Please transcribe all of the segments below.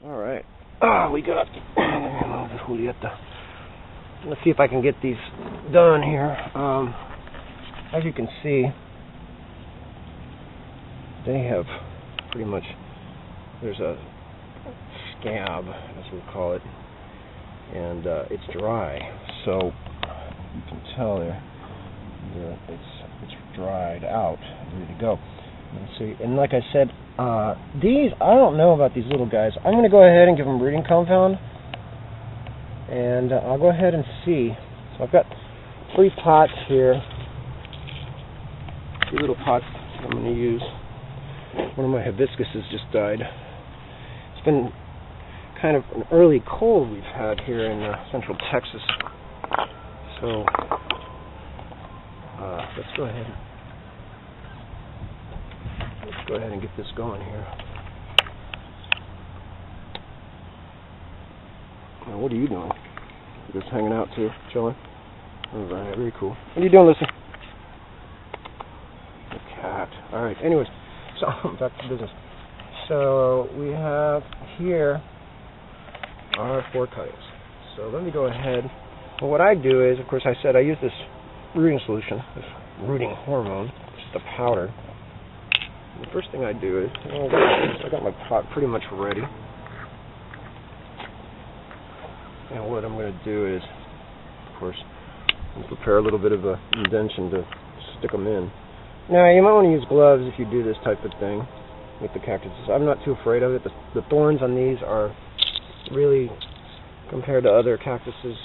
All right. We got Julieta. Let's see if I can get these done here. As you can see, they have pretty much, there's a scab, as we call it, and it's dry. So you can tell there, it's dried out, ready to go. Let's see. And like I said, these, I don't know about these little guys. I'm going to go ahead and give them rooting compound, and I'll go ahead and see. So I've got 3 pots here, 3 little pots I'm going to use. One of my hibiscuses just died. It's been kind of an early cold we've had here in central Texas. So let's go ahead and get this going here. Now, what are you doing? You're just hanging out too, chilling? Alright, very cool. What are you doing, Lucy? The cat. Alright, anyways, so back to business. So we have here our 4 cuttings. So let me go ahead. Well, what I do is, of course, I said I use this rooting solution, this rooting hormone, just a powder. And the first thing I do is, I got my pot pretty much ready. And what I'm going to do is, of course, prepare a little bit of an indention to stick them in. Now, you might want to use gloves if you do this type of thing with the cactuses. I'm not too afraid of it. The thorns on these are really, compared to other cactuses,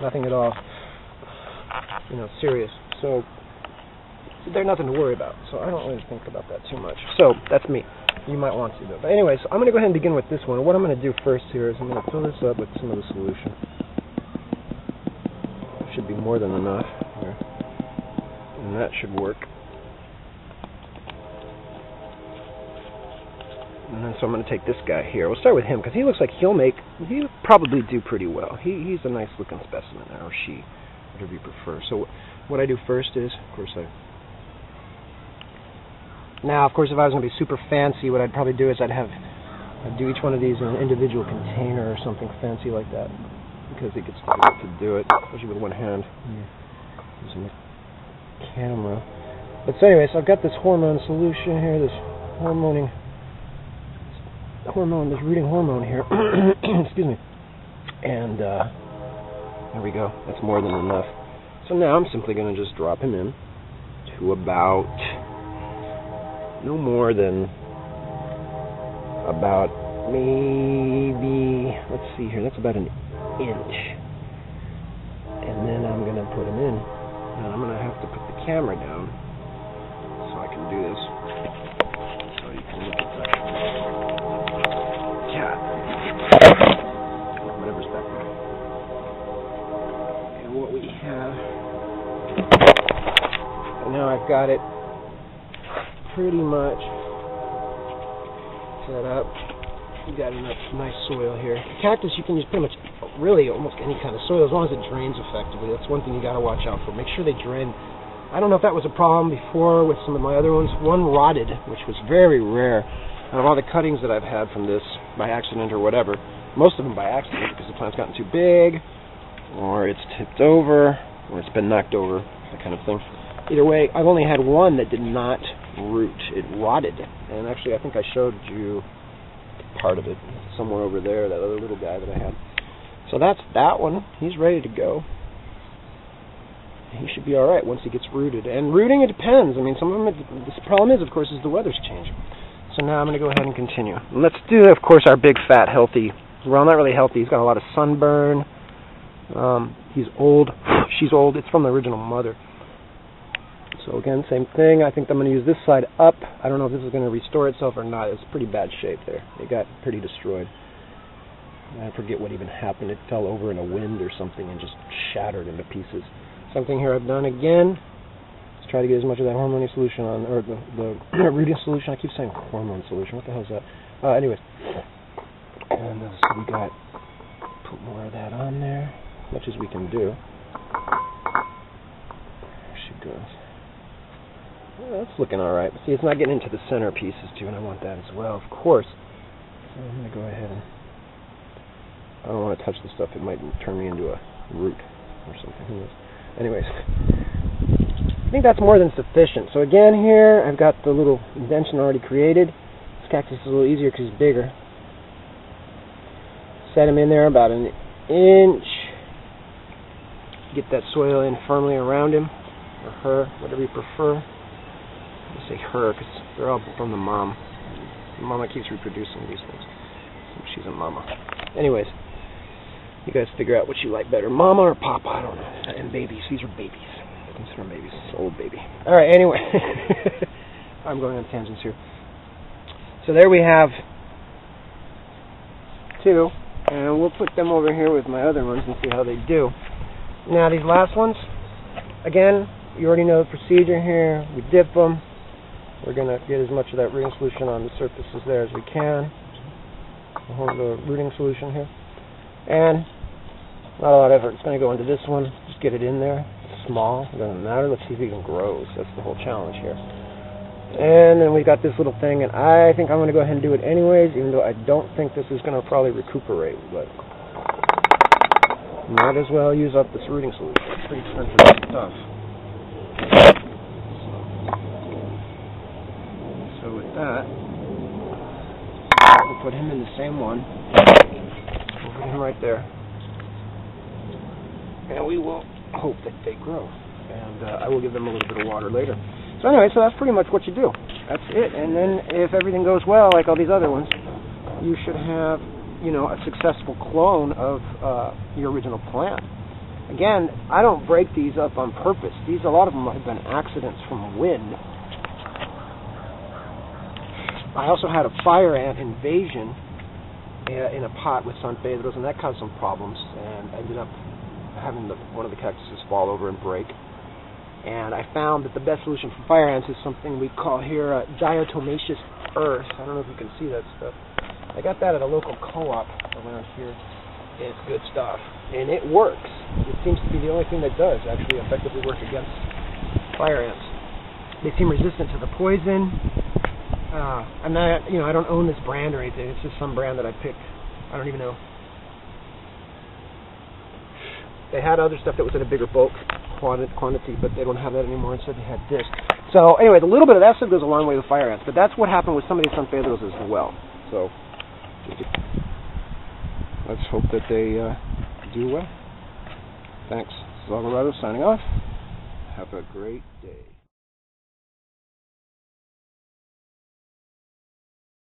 nothing at all, serious. So they're nothing to worry about. So I don't really think about that too much. So that's me. You might want to, though. But anyway, so I'm going to go ahead and begin with this one. What I'm going to do first here is I'm going to fill this up with some of the solution. Should be more than enough here, and that should work. And then so I'm going to take this guy here. We'll start with him because he looks like he'll probably do pretty well. He's a nice looking specimen, or she, whatever you prefer. So what I do first is, of course, now, of course, if I was going to be super fancy, what I'd probably do is I'd do each one of these in an individual container or something fancy like that, because it gets difficult to do it, especially with one hand. Using the camera. But so anyway, so I've got this hormone solution here, this rooting hormone here. Excuse me. And there we go. That's more than enough. So now I'm simply going to just drop him in to about no more than about maybe, let's see here, that's about an inch. And then I'm going to put him in. Now I'm going to have to put the camera down so I can do this. So you can look at that. Cat. Whatever's back there. And what we have. And now I've got it pretty much set up. You got enough nice soil here. Cactus, you can use pretty much really almost any kind of soil as long as it drains effectively. That's one thing you got to watch out for. Make sure they drain. I don't know if that was a problem before with some of my other ones. One rotted, which was very rare. Out of all the cuttings that I've had from this by accident or whatever, most of them by accident because the plant's gotten too big, or it's tipped over, or it's been knocked over, that kind of thing. Either way, I've only had one that did not root. It rotted. And actually, I think I showed you part of it somewhere over there, that other little guy that I had. So that's that one. He's ready to go. He should be all right once he gets rooted. And rooting, it depends. I mean, some of them, the problem is, of course, is the weather's changing. So now I'm going to go ahead and continue. Let's do, of course, our big, fat, healthy. Well, not really healthy. He's got a lot of sunburn. He's old. She's old. It's from the original mother. So again, same thing. I think I'm going to use this side up. I don't know if this is going to restore itself or not. It's pretty bad shape there. It got pretty destroyed. I forget what even happened. It fell over in a wind or something and just shattered into pieces. Same thing here I've done again. Let's try to get as much of that hormone solution on, or the rooting solution. I keep saying hormone solution. What the hell is that? Anyways. And so we got, put more of that on there, as much as we can do. There she goes. Well, that's looking all right. But see, it's not getting into the center pieces too, and I want that as well, of course. So I'm going to go ahead and I don't want to touch the stuff. It might turn me into a root or something. Who knows? Anyways, I think that's more than sufficient. So again, here I've got the little indentation already created. This cactus is a little easier because he's bigger. Set him in there about an inch. Get that soil in firmly around him, or her, whatever you prefer. I say her because they're all from the mom. The mama keeps reproducing these things. So she's a mama. Anyways, you guys figure out what you like better, mama or papa, I don't know. And babies, these are babies. I consider them babies. It's an old baby. Alright, anyway. I'm going on tangents here. So there we have two. And we'll put them over here with my other ones and see how they do. Now these last ones, again, you already know the procedure here. We dip them. We're going to get as much of that rooting solution on the surfaces there as we can. We'll hold the rooting solution here. And not a lot of effort. It's going to go into this one. Just get it in there. It's small. It doesn't matter. Let's see if it even grows. That's the whole challenge here. And then we've got this little thing, and I think I'm going to go ahead and do it anyways, even though I don't think this is going to probably recuperate. But might as well use up this rooting solution. It's pretty expensive stuff. So with that, we'll put him in the same one. We'll put him right there. And we will hope that they grow. And I will give them a little bit of water later. So anyway, so that's pretty much what you do. That's it. And then if everything goes well, like all these other ones, you should have, you know, a successful clone of your original plant. Again, I don't break these up on purpose. A lot of them have been accidents from wind. I also had a fire ant invasion in a pot with San Pedros, and that caused some problems, and I ended up having one of the cactuses fall over and break. And I found that the best solution for fire ants is something we call here diatomaceous earth. I don't know if you can see that stuff. I got that at a local co-op around here. It's good stuff. And it works. It seems to be the only thing that does actually effectively work against fire ants. They seem resistant to the poison. I'm not, I don't own this brand or anything. It's just some brand that I picked. I don't even know. They had other stuff that was in a bigger bulk quantity, but they don't have that anymore. Instead, they had this. So, anyway, a little bit of that stuff goes a long way with fire ants, but that's what happened with some of these San Pedros as well. So, let's hope that they do well. Thanks. This is Alvarado signing off. Have a great day.